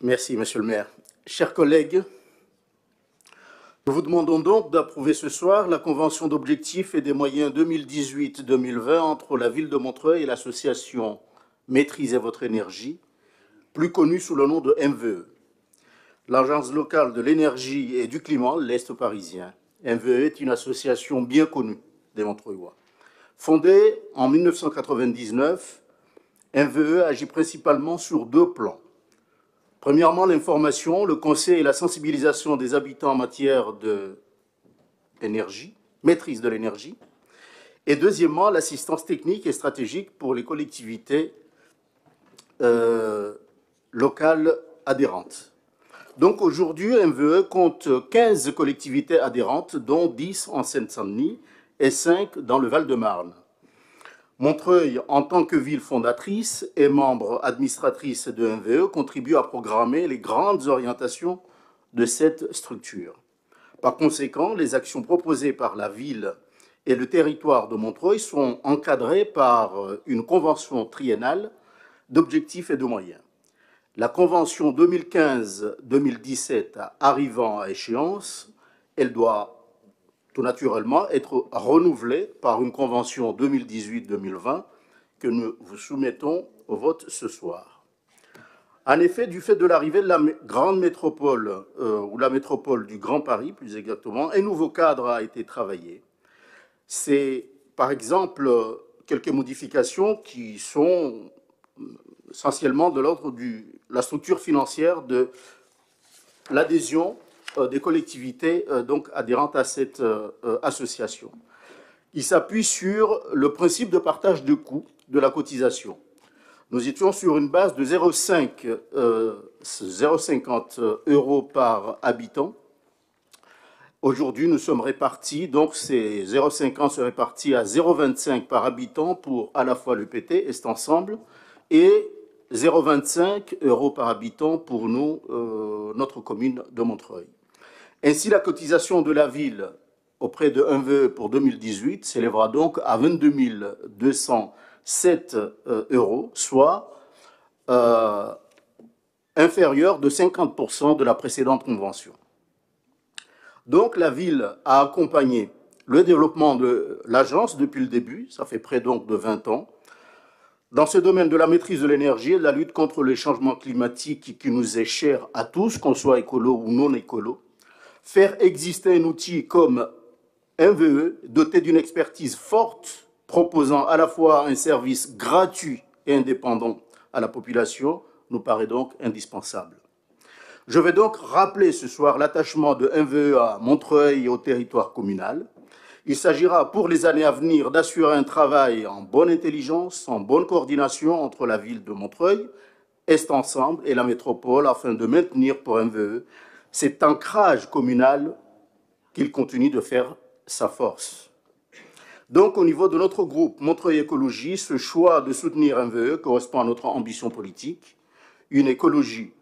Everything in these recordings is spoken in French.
Merci, Monsieur le maire. Chers collègues, nous vous demandons donc d'approuver ce soir la convention d'objectifs et des moyens 2018-2020 entre la ville de Montreuil et l'association Maîtrisez votre énergie, plus connue sous le nom de MVE. L'Agence locale de l'énergie et du climat, l'Est parisien. MVE est une association bien connue des Montreuillois. Fondée en 1999, MVE agit principalement sur deux plans. Premièrement, l'information, le conseil et la sensibilisation des habitants en matière d'énergie, maîtrise de l'énergie. Et deuxièmement, l'assistance technique et stratégique pour les collectivités locales adhérentes. Donc aujourd'hui, MVE compte 15 collectivités adhérentes, dont 10 en Seine-Saint-Denis et 5 dans le Val-de-Marne. Montreuil, en tant que ville fondatrice et membre administratrice de MVE, contribue à programmer les grandes orientations de cette structure. Par conséquent, les actions proposées par la ville et le territoire de Montreuil sont encadrées par une convention triennale d'objectifs et de moyens. La convention 2015-2017 arrivant à échéance, elle doit tout naturellement être renouvelée par une convention 2018-2020 que nous vous soumettons au vote ce soir. En effet, du fait de l'arrivée de la grande métropole, ou la métropole du Grand Paris plus exactement, un nouveau cadre a été travaillé. C'est par exemple quelques modifications qui sont essentiellement de l'ordre de la structure financière de l'adhésion des collectivités donc adhérentes à cette association. Il s'appuie sur le principe de partage de coûts de la cotisation. Nous étions sur une base de 0,50 € par habitant. Aujourd'hui, nous sommes répartis, donc ces 0,50 se répartit à 0,25 par habitant pour à la fois le PT, Est Ensemble, et 0,25 € par habitant pour nous, notre commune de Montreuil. Ainsi, la cotisation de la ville auprès de MVE pour 2018 s'élèvera donc à 22 207 €, soit inférieur de 50% de la précédente convention. Donc la ville a accompagné le développement de l'agence depuis le début, ça fait près donc de 20 ans, dans ce domaine de la maîtrise de l'énergie et de la lutte contre les changements climatiques qui nous est cher à tous, qu'on soit écolo ou non écolo. Faire exister un outil comme MVE, doté d'une expertise forte, proposant à la fois un service gratuit et indépendant à la population, nous paraît donc indispensable. Je vais donc rappeler ce soir l'attachement de MVE à Montreuil et au territoire communal. Il s'agira pour les années à venir d'assurer un travail en bonne intelligence, en bonne coordination entre la ville de Montreuil, Est Ensemble et la métropole afin de maintenir pour MVE cet ancrage communal qu'il continue de faire sa force. Donc, au niveau de notre groupe Montreuil Écologie, ce choix de soutenir MVE correspond à notre ambition politique, une écologie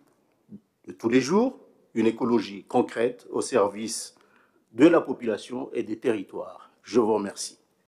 de tous les jours, une écologie concrète au service de la population et des territoires. Je vous remercie.